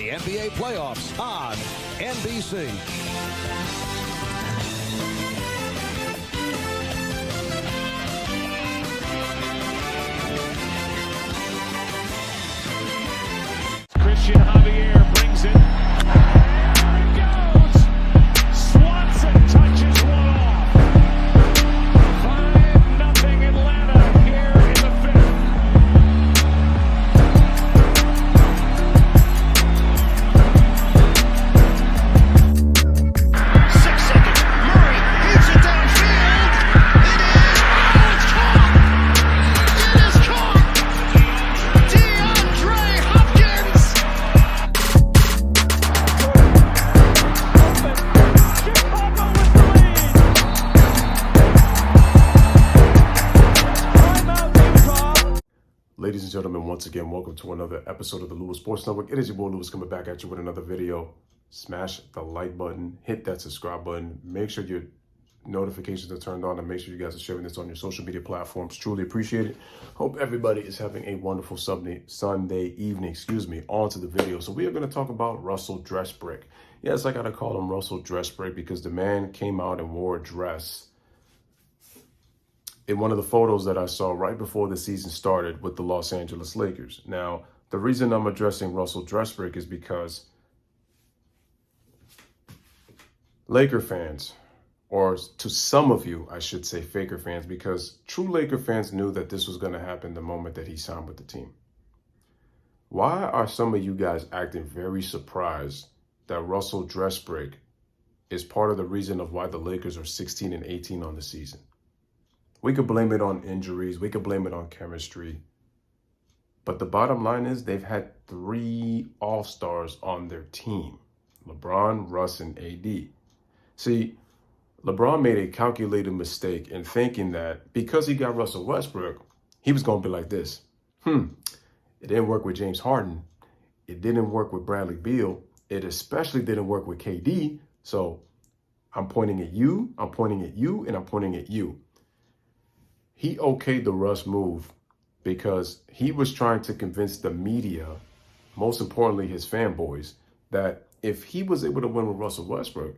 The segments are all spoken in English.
the NBA playoffs on NBC. Christian Javier brings it. There it goes. Swanson touches one off. 5-0 Atlanta here in the fifth. 6 seconds. Murray hits it downfield. It is. Oh, it's caught. It is caught. DeAndre Hopkins. Ladies and gentlemen, once again, welcome to another episode of the Louis Sports Network. It is your boy Louis coming back at you with another video. Smash the like button, hit that subscribe button, make sure your notifications are turned on, and make sure you guys are sharing this on your social media platforms. Truly appreciate it. Hope everybody is having a wonderful Sunday evening. On to the video. So we are going to talk about Russell Dressbrick. Yes, I got to call him Russell Dressbrick because the man came out and wore a dress in one of the photos that I saw right before the season started with the Los Angeles Lakers. Now, the reason I'm addressing Russell Dressbrick is because Laker fans, or to some of you, I should say Faker fans, because true Laker fans knew that this was going to happen the moment that he signed with the team. Why are some of you guys acting very surprised that Russell Dressbrick is part of the reason of why the Lakers are 16-18 on the season? We could blame it on injuries. We could blame it on chemistry. But the bottom line is they've had 3 All-Stars on their team: LeBron, Russ, and AD. See, LeBron made a calculated mistake in thinking that because he got Russell Westbrook, he was going to be like this. It didn't work with James Harden. It didn't work with Bradley Beal. It especially didn't work with KD. So I'm pointing at you, I'm pointing at you, and I'm pointing at you. He okayed the Russ move because he was trying to convince the media, most importantly his fanboys, that if he was able to win with Russell Westbrook,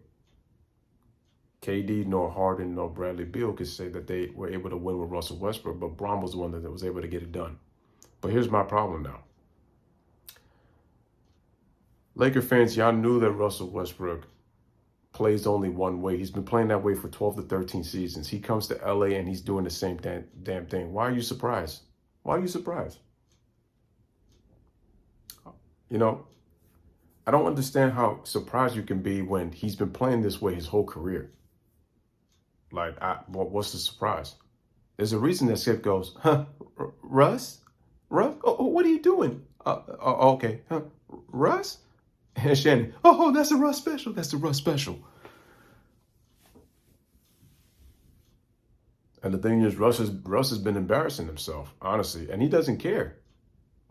KD nor Harden nor Bradley Beal could say that they were able to win with Russell Westbrook, but Bron was the one that was able to get it done. But here's my problem now. Laker fans, y'all knew that Russell Westbrook plays only one way. He's been playing that way for 12 to 13 seasons. He comes to LA and he's doing the same damn thing. Why are you surprised? Why are you surprised? You know, I don't understand how surprised you can be when he's been playing this way his whole career. Like, what's the surprise? There's a reason that Skip goes, Russ? Oh, what are you doing? Okay, Russ? And Shannon, oh, that's a Russ special. That's the Russ special. And the thing is, Russ has been embarrassing himself, honestly, and he doesn't care.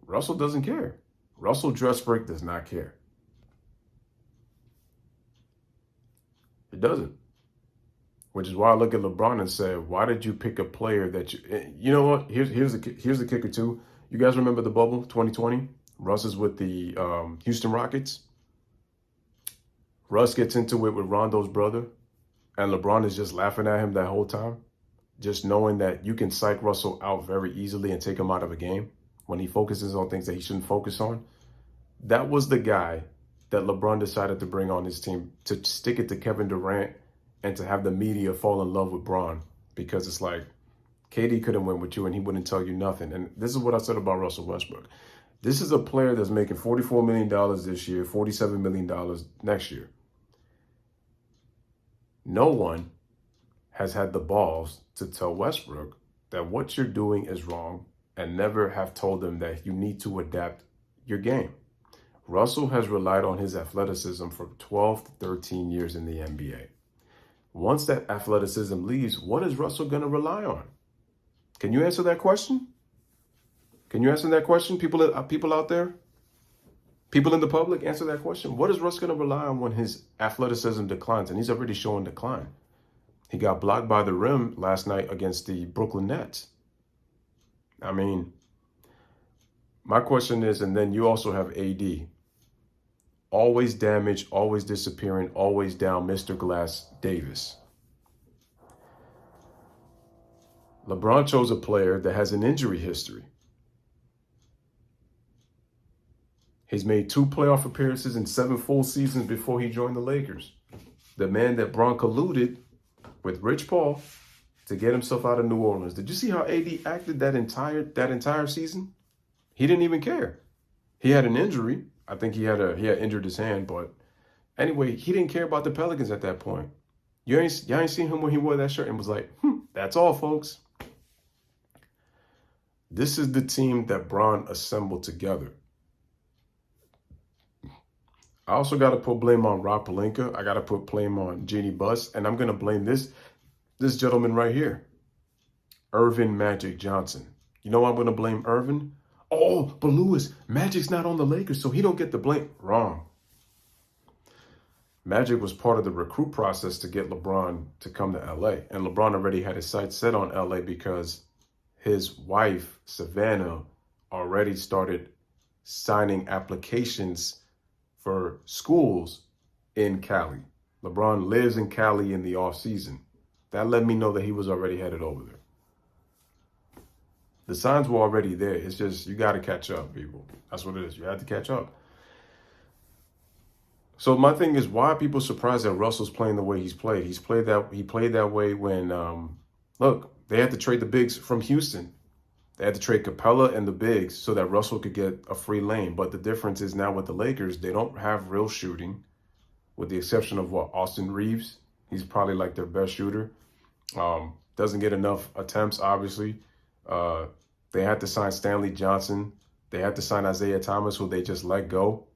Russell doesn't care. Russell Dressbrick does not care. He doesn't. Which is why I look at LeBron and say, why did you pick a player that you know what? Here's the kicker too. You guys remember the bubble 2020? Russ is with the Houston Rockets. Russ gets into it with Rondo's brother, and LeBron is just laughing at him that whole time, just knowing that you can psych Russell out very easily and take him out of a game when he focuses on things that he shouldn't focus on. That was the guy that LeBron decided to bring on his team, to stick it to Kevin Durant and to have the media fall in love with Bron, because it's like, KD couldn't win with you and he wouldn't tell you nothing. And this is what I said about Russell Westbrook. This is a player that's making $44 million this year, $47 million next year. No one has had the balls to tell Westbrook that what you're doing is wrong and never have told him that you need to adapt your game. Russell has relied on his athleticism for 12 to 13 years in the NBA. Once that athleticism leaves, what is Russell going to rely on? Can you answer that question? Can you answer that question? People out there? People in the public, answer that question. What is Russ going to rely on when his athleticism declines? And he's already showing decline. He got blocked by the rim last night against the Brooklyn Nets. I mean, my question is, and then you also have AD. Always damaged, always disappearing, always down, Mr. Glass Davis. LeBron chose a player that has an injury history. He's made 2 playoff appearances in 7 full seasons before he joined the Lakers. The man that Bron colluded with Rich Paul to get himself out of New Orleans. Did you see how AD acted that entire season? He didn't even care. He had an injury. I think he had injured his hand, but anyway, he didn't care about the Pelicans at that point. Y'all ain't seen him when he wore that shirt and was like, that's all, folks. This is the team that Bron assembled together. I also got to put blame on Rob Pelinka. I got to put blame on Jeannie Buss, and I'm going to blame this gentleman right here, Irvin Magic Johnson. You know why I'm going to blame Irvin? Oh, but Louis, Magic's not on the Lakers, so he don't get the blame. Wrong. Magic was part of the recruit process to get LeBron to come to LA, and LeBron already had his sights set on LA because his wife, Savannah, already started signing applications for schools in Cali. LeBron lives in Cali in the off season. That let me know that he was already headed over there. The signs were already there. It's just, you got to catch up, people. That's what it is. You had to catch up. So my thing is, why are people surprised that Russell's playing the way he's played? He played that way when, look, they had to trade the bigs from Houston. They had to trade Capella and the bigs so that Russell could get a free lane. But the difference is now with the Lakers, they don't have real shooting, with the exception of Austin Reeves. He's probably like their best shooter. Doesn't get enough attempts, obviously. They had to sign Stanley Johnson. They had to sign Isaiah Thomas, who they just let go.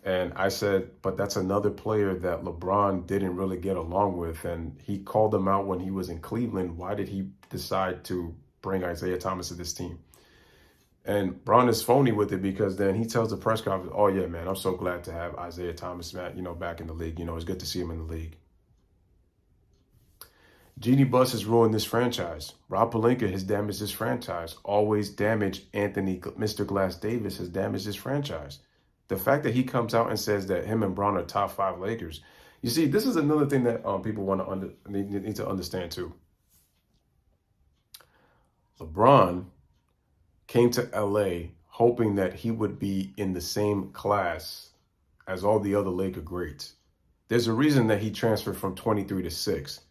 And I said, but that's another player that LeBron didn't really get along with. And he called him out when he was in Cleveland. Why did he decide to bring Isaiah Thomas to this team? And Bron is phony with it because then he tells the press conference, oh, yeah, man, I'm so glad to have Isaiah Thomas, back in the league. It's good to see him in the league. Jeannie Buss has ruined this franchise. Rob Pelinka has damaged this franchise. Always damaged Anthony, Mr. Glass Davis has damaged this franchise. The fact that he comes out and says that him and Bron are top 5 Lakers. You see, this is another thing that people need to understand too. LeBron came to LA hoping that he would be in the same class as all the other Laker greats. There's a reason that he transferred from 23 to 6.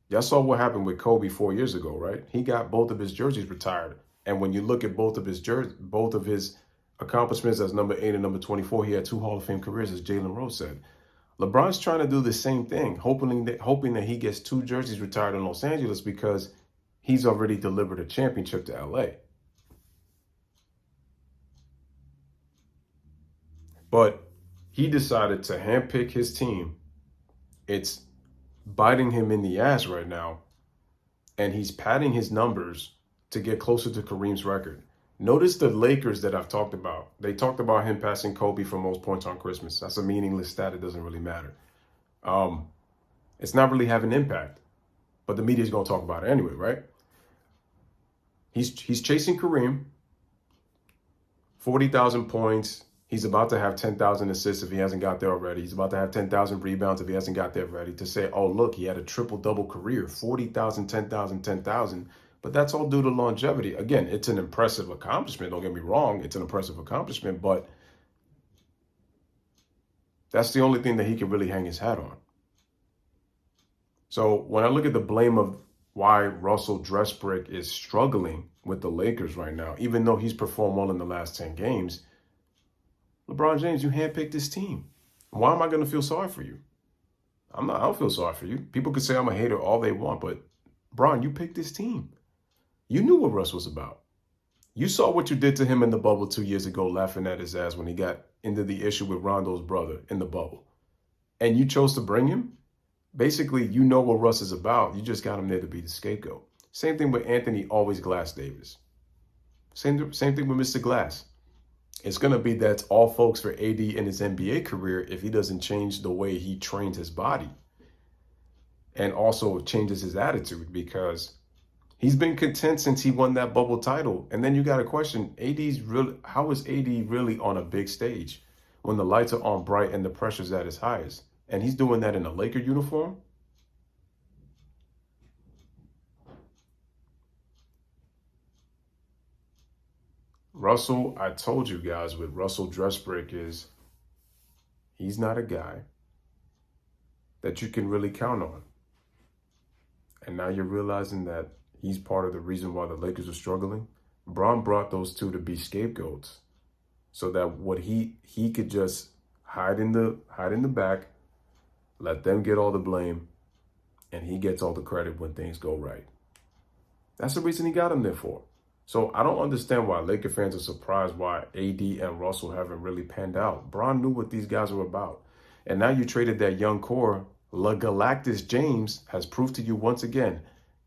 Y'all saw what happened with Kobe 4 years ago, right? He got both of his jerseys retired. And when you look at both of his accomplishments as number 8 and number 24, he had 2 Hall of Fame careers, as Jalen Rose said. LeBron's trying to do the same thing, hoping that he gets 2 jerseys retired in Los Angeles because he's already delivered a championship to LA. But he decided to handpick his team. It's biting him in the ass right now, and he's padding his numbers to get closer to Kareem's record. Notice the Lakers that I've talked about. They talked about him passing Kobe for most points on Christmas. That's a meaningless stat. It doesn't really matter. It's not really having impact, but the media's going to talk about it anyway, right? He's chasing Kareem, 40,000 points. He's about to have 10,000 assists if he hasn't got there already. He's about to have 10,000 rebounds if he hasn't got there already. To say, oh, look, he had a triple-double career, 40,000, 10,000, 10,000. But that's all due to longevity. Again, it's an impressive accomplishment. Don't get me wrong. It's an impressive accomplishment, but that's the only thing that he can really hang his hat on. So when I look at the blame of why Russell Dressbrick is struggling with the Lakers right now, even though he's performed well in the last 10 games, LeBron James, you handpicked this team. Why am I going to feel sorry for you? I don't feel sorry for you. People could say I'm a hater all they want, but Bron, you picked this team. You knew what Russ was about. You saw what you did to him in the bubble 2 years ago, laughing at his ass when he got into the issue with Rondo's brother in the bubble. And you chose to bring him? Basically, you know what Russ is about. You just got him there to be the scapegoat. Same thing with Anthony Always Glass Davis. Same thing with Mr. Glass. It's going to be that's all folks for AD in his NBA career if he doesn't change the way he trains his body and also changes his attitude, because he's been content since he won that bubble title. And then you got to question, how is AD really on a big stage? when the lights are on bright and the pressure's at its highest. And he's doing that in a Laker uniform? Russell, I told you guys, with Russell Dressbrick is he's not a guy that you can really count on. And now you're realizing that he's part of the reason why the Lakers are struggling. Bron brought those two to be scapegoats so that what he could just hide in the back, let them get all the blame, and he gets all the credit when things go right. That's the reason he got him there for. So I don't understand why Laker fans are surprised why AD and Russell haven't really panned out. Bron knew what these guys were about. And now you traded that young core. Legalactus James has proved to you once again,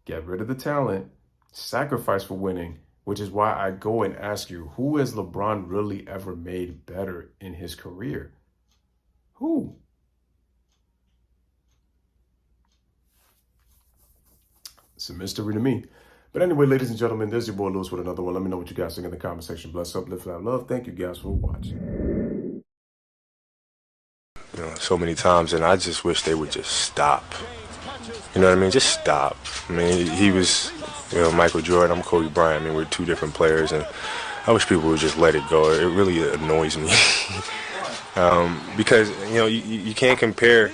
get rid of the talent, sacrifice for winning, which is why I go and ask you, who has LeBron really ever made better in his career? Who? It's a mystery to me. But anyway, ladies and gentlemen, there's your boy Louis with another one. Let me know what you guys think in the comment section. Bless up, live, love. Thank you guys for watching. So many times, and I just wish they would just stop. You know what I mean? Just stop. I mean, he was, Michael Jordan, I'm Kobe Bryant. I mean, we're two different players, and I wish people would just let it go. It really annoys me. Because, you can't compare